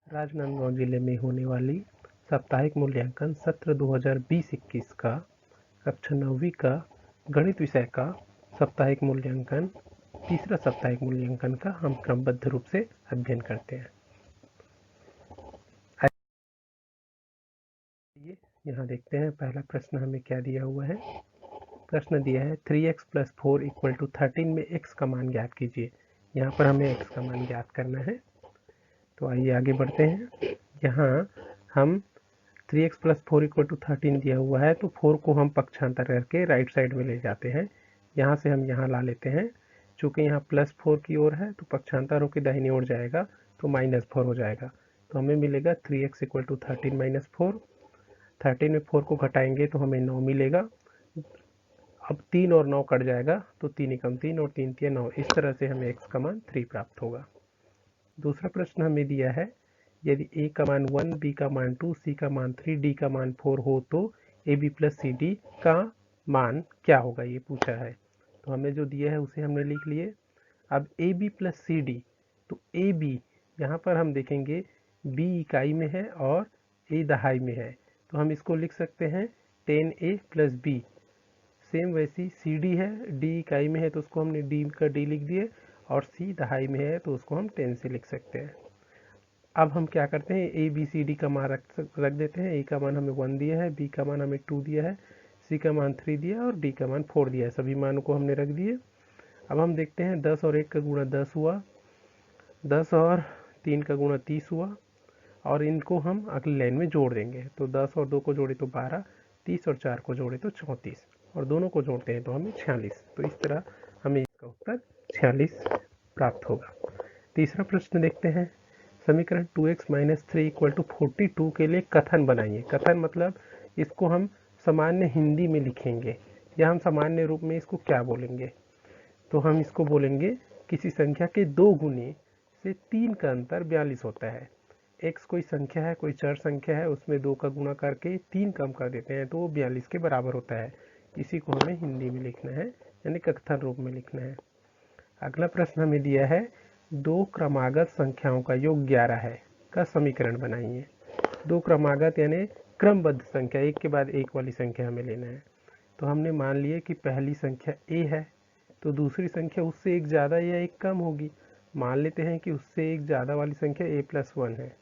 राजनांदगांव जिले में होने वाली साप्ताहिक मूल्यांकन सत्र 2020-21 का कक्षा 9वीं का गणित विषय का साप्ताहिक मूल्यांकन तीसरा साप्ताहिक मूल्यांकन का हम क्रमबद्ध रूप से अध्ययन करते हैं। आइए यहाँ देखते हैं पहला प्रश्न हमें क्या दिया हुआ है। प्रश्न दिया है 3x + 4 = 13 में x का मान ज्ञात कीजिए। यहाँ पर हमें x का मान ज्ञात करना है, तो आइए आगे बढ़ते हैं। यहाँ हम 3x + 4 = 13 दिया हुआ है, तो 4 को हम पक्षांतर करके राइट साइड में ले जाते हैं। यहाँ से हम यहाँ ला लेते हैं। चूँकि यहाँ +4 की ओर है तो पक्षांतर होकर दाहिनी ओर जाएगा तो -4 हो जाएगा। तो हमें मिलेगा 3x = 13 - 4। 13 में 4 को घटाएंगे तो हमें 9 मिलेगा। अब 3 और 9 कट जाएगा तो 3 एकम 3 और 3 तिया 9। इस तरह से हमें x का मान 3 प्राप्त होगा। दूसरा प्रश्न हमें दिया है यदि a का मान 1, b का मान 2, c का मान 3, d का मान 4 हो तो ab + cd का मान क्या होगा, ये पूछा है। तो हमें जो दिया है उसे हमने लिख लिए। अब ab + cd, तो ab यहाँ पर हम देखेंगे b इकाई में है और a दहाई में है, तो हम इसको लिख सकते हैं 10a + b। सेम वैसी cd है, d इकाई में है तो उसको हमने d का d लिख दिए, और c दहाई में है तो उसको हम 10 से लिख सकते हैं। अब हम क्या करते हैं, ए बी सी डी का मान रख देते हैं। ए का मान हमें 1 दिया है, बी का मान हमें 2 दिया है, सी का मान 3 दिया है और डी का मान 4 दिया है। सभी मानों को हमने रख दिए। अब हम देखते हैं 10 और 1 का गुणा 10 हुआ, 10 और 3 का गुणा 30 हुआ, और इनको हम अगली लाइन में जोड़ देंगे। तो 10 और 2 को जोड़े तो 12, 30 और 4 को जोड़े तो 34, और दोनों को जोड़ते हैं तो हमें 46। तो इस तरह हमें इसका उत्तर 46 प्राप्त होगा। तीसरा प्रश्न देखते हैं। समीकरण 2x - 3 = 42 के लिए कथन बनाइए। कथन मतलब इसको हम सामान्य हिंदी में लिखेंगे, या हम सामान्य रूप में इसको क्या बोलेंगे, तो हम इसको बोलेंगे किसी संख्या के 2 गुने से 3 का अंतर 42 होता है। x कोई संख्या है, कोई चर संख्या है, उसमें 2 का गुणा करके 3 कम कर देते हैं तो वो 42 के बराबर होता है। इसी को हमें हिंदी में लिखना है, यानी कथन रूप में लिखना है। अगला प्रश्न हमें दिया है 2 क्रमागत संख्याओं का योग 11 है का समीकरण बनाइए। 2 क्रमागत यानी क्रमबद्ध संख्या, एक के बाद एक वाली संख्या हमें लेना है। तो हमने मान लिए कि पहली संख्या a है, तो दूसरी संख्या उससे एक ज़्यादा या एक कम होगी। मान लेते हैं कि उससे एक ज़्यादा वाली संख्या a + 1 है।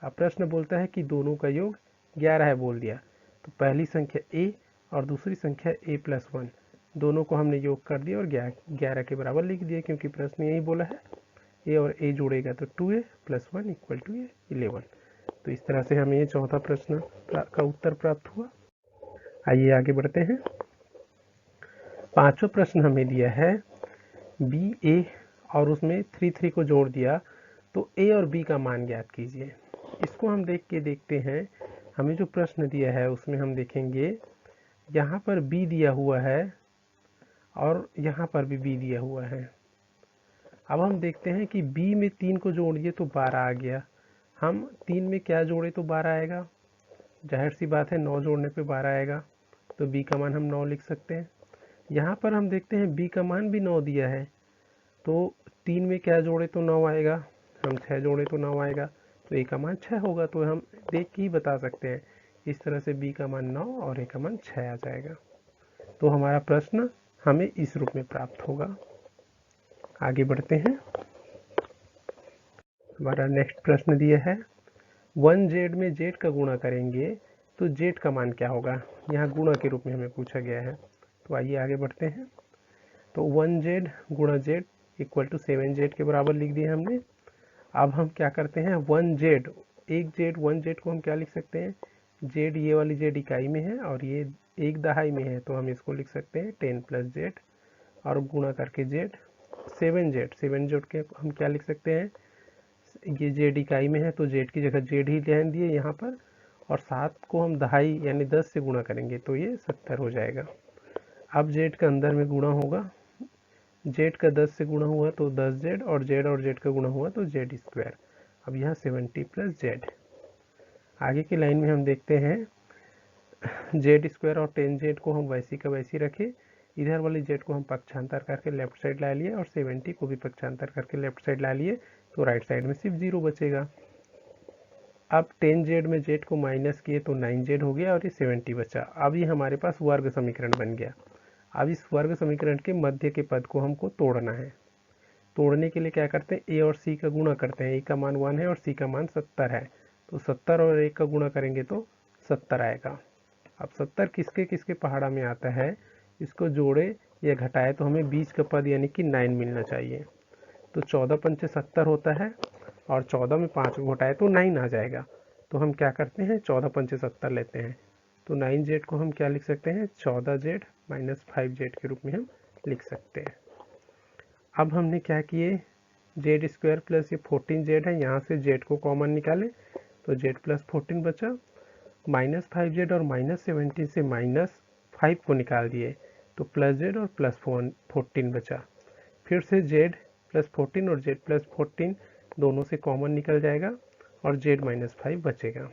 अब प्रश्न बोलता है कि दोनों का योग 11 है, बोल दिया। तो पहली संख्या a और दूसरी संख्या a + 1, दोनों को हमने योग कर दिया और 11 के बराबर लिख दिया, क्योंकि प्रश्न यही बोला है। a और a जोड़ेगा तो 2a + 1 = 11। तो इस तरह से हमें ये चौथा प्रश्न का उत्तर प्राप्त हुआ। आइए आगे बढ़ते हैं। पांचवा प्रश्न हमें दिया है ba और उसमें 3 को जोड़ दिया, तो a और b का मान ज्ञात कीजिए। इसको हम देखते हैं। हमें जो प्रश्न दिया है उसमें हम देखेंगे यहाँ पर b दिया हुआ है और यहाँ पर भी b दिया हुआ है। अब हम देखते हैं कि b में 3 को जोड़िए तो 12 आ गया। हम 3 में क्या जोड़े तो 12 आएगा, जाहिर सी बात है 9 जोड़ने पे 12 आएगा, तो b का मान हम 9 लिख सकते हैं। यहाँ पर हम देखते हैं b का मान भी 9 दिया है, तो 3 में क्या जोड़े तो 9 आएगा, हम 6 जोड़े तो 9 आएगा, तो a का मान 6 होगा। तो हम देख के ही बता सकते हैं। इस तरह से b का मान 9 और a का मान 6 आ जाएगा। तो हमारा प्रश्न हमें इस रूप में प्राप्त होगा। आगे बढ़ते हैं। हमारा नेक्स्ट प्रश्न दिया है 1z में z का गुणा करेंगे तो z का मान क्या होगा। यहाँ गुणा के रूप में हमें पूछा गया है। तो आइए आगे बढ़ते हैं। तो 1z गुणा z = 7z के बराबर लिख दिया हमने। अब हम क्या करते हैं, 1z, 1z को हम क्या लिख सकते हैं, z ये वाली z इकाई में है और ये एक दहाई में है, तो हम इसको लिख सकते हैं 10 + z, और गुणा करके z। 7z के हम क्या लिख सकते हैं, ये z इकाई में है तो z की जगह z ही ध्यान दिए यहाँ पर, और 7 को हम दहाई यानी 10 से गुणा करेंगे तो ये 70 हो जाएगा। अब z का अंदर में गुणा होगा, z का 10 से गुणा हुआ तो 10z, और z का गुणा हुआ तो z²। अब यहाँ 70 + z। आगे की लाइन में हम देखते हैं z² और 10z को हम वैसी का वैसी रखे। इधर वाली z को हम पक्षांतर करके लेफ्ट साइड ला लिए, और 70 को भी पक्षांतर करके लेफ्ट साइड ला लिए, तो राइट साइड में सिर्फ 0 बचेगा। अब 10z में z को माइनस किए तो 9z हो गया और ये 70 बचा। अब ये हमारे पास वर्ग समीकरण बन गया। अब इस वर्ग समीकरण के मध्य के पद को हमको तोड़ना है। तोड़ने के लिए क्या करते हैं, a और c का गुणा करते हैं। a का मान 1 है और c का मान 70 है, तो 70 और 1 का गुणा करेंगे तो 70 आएगा। अब 70 किसके किसके पहाड़ा में आता है, इसको जोड़े या घटाए तो हमें बीच का पद यानी कि 9 मिलना चाहिए। तो 14 पंचे 70 होता है और 14 में 5 को घटाए तो 9 आ जाएगा। तो हम क्या करते हैं, 14 पंचे 70 लेते हैं। तो 9z को हम क्या लिख सकते हैं, 14z माइनस 5z के रूप में हम लिख सकते हैं। अब हमने क्या किए, जेड स्क्वायर प्लस ये 14z है, यहाँ से z को कॉमन निकाले तो z प्लस 14 बचा। माइनस 5z और माइनस 17 से माइनस 5 को निकाल दिए तो प्लस z और प्लस 14 बचा। फिर से z प्लस 14 और z प्लस 14 दोनों से कॉमन निकल जाएगा और z माइनस 5 बचेगा।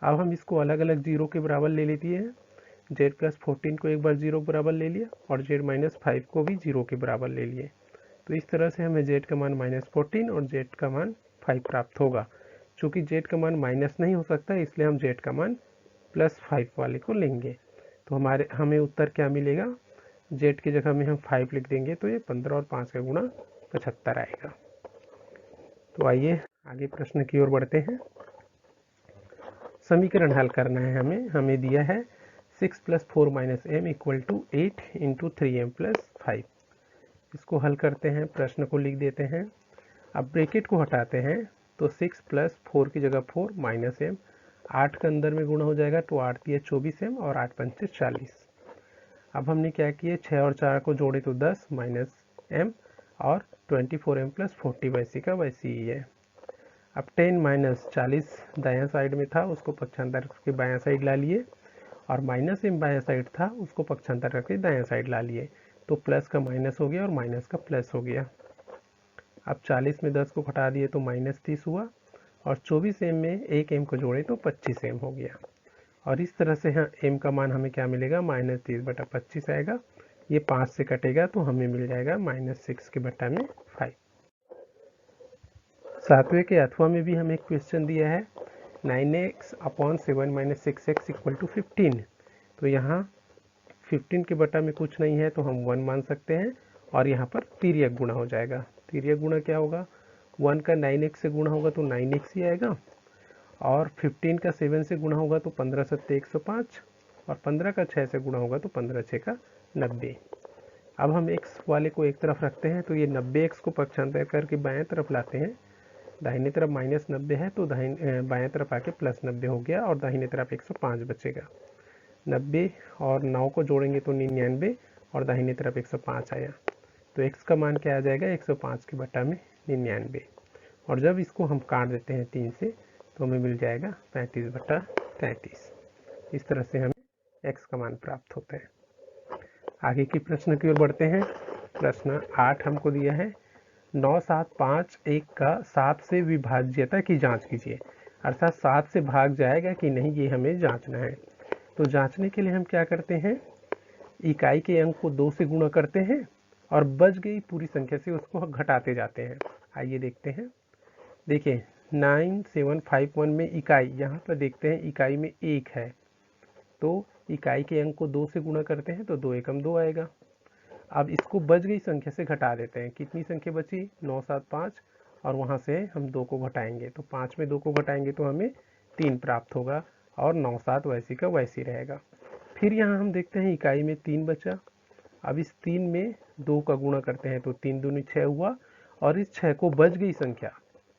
अब हम इसको अलग अलग जीरो के बराबर ले लेते हैं। z प्लस 14 को एक बार जीरो के बराबर ले लिया और z माइनस 5 को भी जीरो के बराबर ले लिए। तो इस तरह से हमें z का मान माइनस 14 और z का मान 5 प्राप्त होगा। चूँकि z का मान माइनस नहीं हो सकता इसलिए हम z का मान प्लस 5 वाले को लेंगे। तो हमें उत्तर क्या मिलेगा, z की जगह में हम 5 लिख देंगे तो ये 15 और 5 का गुणा 75 आएगा। तो आइए आगे प्रश्न की ओर बढ़ते हैं। समीकरण हल करना है हमें दिया है 6 plus 4 minus m equal to 8 into 3m plus 5। इसको हल करते हैं, प्रश्न को लिख देते हैं। अब ब्रैकेट को हटाते हैं तो 6 प्लस 4 की जगह 4 माइनस m, 8 के अंदर में गुणा हो जाएगा तो 8 दिए 24m और 8 पंचे 40। अब हमने क्या किए, 6 और 4 को जोड़े तो 10 माइनस m और 24m प्लस 40 वैसी का वैसी ही है। अब 10 माइनस 40 दायां साइड में था उसको पक्षांतर करके बायां साइड ला लिए और माइनस m बायां साइड था उसको पक्षांतर करके दायां साइड ला लिए। तो प्लस का माइनस हो गया और माइनस का प्लस हो गया। अब 40 में 10 को घटा दिए तो माइनस 30 हुआ और 24m में एक m को जोड़े तो 25m हो गया। और इस तरह से m का मान हमें क्या मिलेगा, माइनस 30 बटा 25 आएगा। ये 5 से कटेगा तो हमें मिल जाएगा माइनस 6 के बटा में 5। सातवें के अथवा में भी हमें एक क्वेश्चन दिया है 9x upon 7 minus 6x equal to 15। तो यहाँ 15 के बटा में कुछ नहीं है तो हम 1 मान सकते हैं और यहाँ पर तिर्यक गुणा हो जाएगा। तिर्यक गुणा क्या होगा, 1 का 9x से गुणा होगा तो 9x ही आएगा और 15 का 7 से गुणा होगा तो 15 सत्ते 105 और 15 का 6 से गुणा होगा तो 15 छः का 90। अब हम x वाले को एक तरफ रखते हैं तो ये 90x को पक्षांतर करके बाएं तरफ लाते हैं। दाहिने तरफ माइनस 90 है तो बाएं तरफ आके प्लस 90 हो गया और दाहिने तरफ 105 बचेगा। 90 और 9 को जोड़ेंगे तो 99 और दाहिने तरफ 105 आया। तो x का मान क्या आ जाएगा, 105 के बटा में 99। और जब इसको हम काट देते हैं 3 से तो हमें मिल जाएगा 35 बटा 33। इस तरह से हमें x का मान प्राप्त होता है। आगे की प्रश्न की ओर बढ़ते हैं। प्रश्न 8 हमको दिया है 9751 का 7 से विभाज्यता की जांच कीजिए। अर्थात 7 से भाग जाएगा कि नहीं ये हमें जांचना है। तो जांचने के लिए हम क्या करते हैं, इकाई के अंक को 2 से गुणा करते हैं और बच गई पूरी संख्या से उसको घटाते जाते हैं। आइए देखते हैं। देखिए 9751 में इकाई, यहाँ पर देखते हैं इकाई में 1 है तो इकाई के अंक को 2 से गुणा करते हैं तो 2 एकम 2 आएगा। अब इसको बच गई संख्या से घटा देते हैं। कितनी संख्या बची, 975 और वहाँ से हम 2 को घटाएंगे तो 5 में 2 को घटाएंगे तो हमें 3 प्राप्त होगा और 97 वैसी का वैसी रहेगा। फिर यहाँ हम देखते हैं इकाई में 3 बचा। अब इस 3 में 2 का गुणा करते हैं तो 3 दूनी 6 हुआ और इस 6 को बच गई संख्या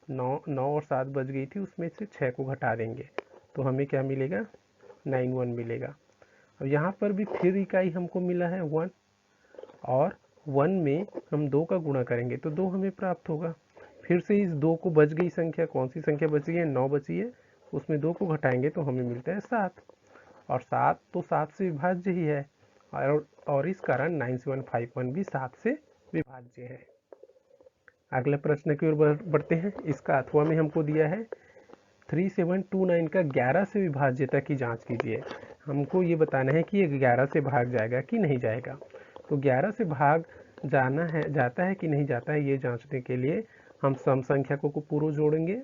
9 और 7 बच गई थी उसमें से 6 को घटा देंगे तो हमें क्या मिलेगा, 91 मिलेगा। अब यहाँ पर भी फिर इकाई हमको मिला है 1 और 1 में हम 2 का गुणा करेंगे तो 2 हमें प्राप्त होगा। फिर से इस 2 को बच गई संख्या, कौन सी संख्या बची है, 9 बची है, उसमें 2 को घटाएंगे तो हमें मिलता है 7 और 7 तो 7 से विभाज्य ही है और इस कारण 9751 भी 7 से विभाज्य है। अगले प्रश्न की ओर बढ़ते हैं। इसका अथवा में हमको दिया है 3729 का 11 से विभाज्यता की जांच कीजिए। हमको ये बताना है कि ये 11 से भाग जाएगा कि नहीं जाएगा। तो 11 से भाग जाता है कि नहीं जाता है, ये जांचने के लिए हम सम संख्या को पूर्व जोड़ेंगे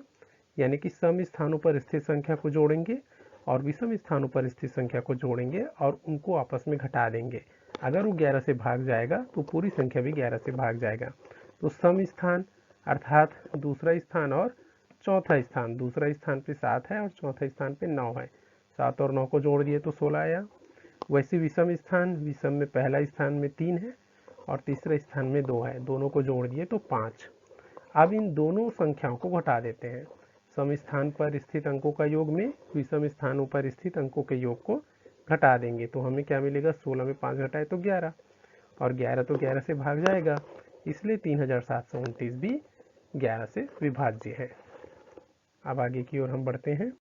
यानी कि सम स्थानों पर स्थित संख्या को जोड़ेंगे और विषम स्थानों पर स्थित संख्या को जोड़ेंगे और उनको आपस में घटा देंगे। अगर वो 11 से भाग जाएगा तो पूरी संख्या भी 11 से भाग जाएगा। तो सम स्थान अर्थात दूसरा स्थान और चौथा स्थान, दूसरा स्थान पे 7 है और चौथा स्थान पे 9 है। 7 और 9 को जोड़ दिए तो 16 आया। वैसे विषम स्थान, विषम में पहला स्थान में 3 है और तीसरा स्थान में 2 है, दोनों को जोड़ दिए तो 5। अब इन दोनों संख्याओं को घटा देते हैं। सम स्थान पर स्थित अंकों का योग में विषम स्थानों पर स्थित अंकों के योग को घटा देंगे तो हमें क्या मिलेगा, 16 में 5 घटाए तो 11 और 11 तो 11 से भाग जाएगा, इसलिए 3729 भी 11 से विभाज्य है। अब आगे की ओर हम बढ़ते हैं।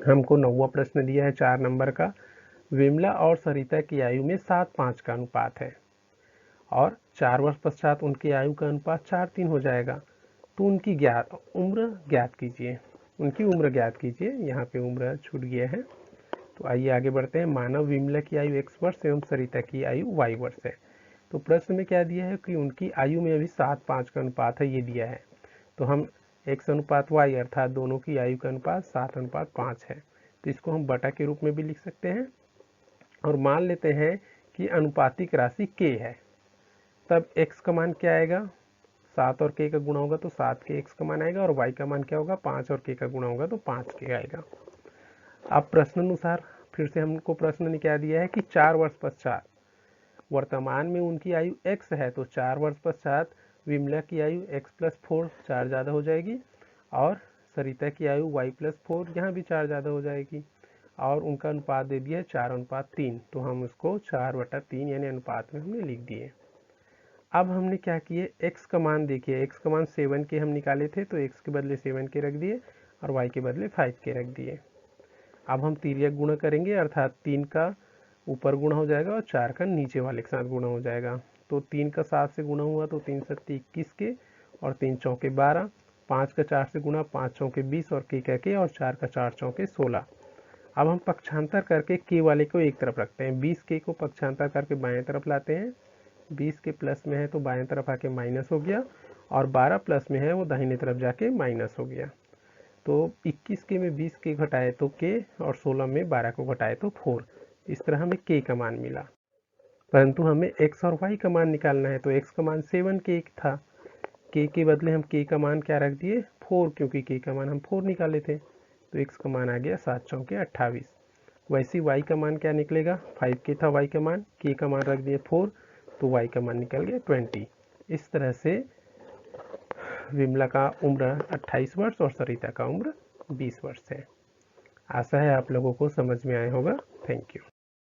हमको 9वां प्रश्न दिया है 4 नंबर का। विमला और सरिता की आयु में 7:5 का अनुपात है और 4 वर्ष पश्चात उनकी आयु का अनुपात 4:3 हो जाएगा। तो उनकी उम्र ज्ञात कीजिए। उनकी उम्र ज्ञात कीजिए। यहाँ पे उम्र छूट गया है। तो आइए आगे बढ़ते हैं। मानव विमला की आयु x वर्ष एवं सरिता की आयु y वर्ष है। तो प्रश्न में क्या दिया है कि उनकी आयु में अभी 7:5 का अनुपात है, ये दिया है। तो हम x अनुपात y अर्थात दोनों की आयु का अनुपात 7:5 है, तो इसको हम बटा के रूप में भी लिख सकते हैं और मान लेते हैं कि अनुपातिक राशि k है। तब x का मान क्या आएगा, 7 और k का गुणा होगा तो 7k x का मान आएगा और y का मान क्या होगा, 5 और k का गुणा होगा तो 5k आएगा। अब प्रश्नानुसार फिर से हमको प्रश्न ने क्या दिया है कि 4 वर्ष पश्चात, वर्तमान में उनकी आयु x है तो 4 वर्ष पश्चात विमला की आयु x+4, 4 ज़्यादा हो जाएगी और सरिता की आयु y+4, यहाँ भी 4 ज़्यादा हो जाएगी और उनका अनुपात दे दिया है 4:3, तो हम उसको 4/3 यानी अनुपात में हमने लिख दिए। अब हमने क्या किए, x का मान देखिए, x का मान 7k हम निकाले थे तो x के बदले 7k रख दिए और y के बदले 5k रख दिए। अब हम तिर्यक गुणा करेंगे अर्थात 3 का ऊपर गुणा हो जाएगा और 4 का नीचे वाले के साथ गुणा हो जाएगा। तो 3 का 7 से गुणा हुआ तो 3 7 21 के और 3 चौके 12, 5 का 4 से गुणा 5 चौके 20 और k का k और 4 का 4 चौके 16। अब हम पक्षांतर करके k वाले को एक तरफ रखते हैं, 20k को पक्षांतर करके बाएं तरफ लाते हैं। 20 के प्लस में है तो बाएं तरफ आके माइनस हो गया और 12 प्लस में है वो दाहिने तरफ जाके माइनस हो गया। तो 21 के में 20 के घटाए तो k और 16 में 12 को घटाए तो 4। इस तरह हमें k का मान मिला, परंतु हमें x और y का मान निकालना है। तो x का मान 7k था, k के बदले हम k का मान क्या रख दिए 4, क्योंकि k का मान हम 4 निकाले थे। तो x का मान आ गया 7 चौके 28। वैसे y का मान क्या निकलेगा, 5k था y का मान, k का मान रख दिए 4 तो y का मान निकल गया 20। इस तरह से विमला का उम्र 28 वर्ष और सरिता का उम्र 20 वर्ष है। आशा है आप लोगों को समझ में आया होगा। Thank you.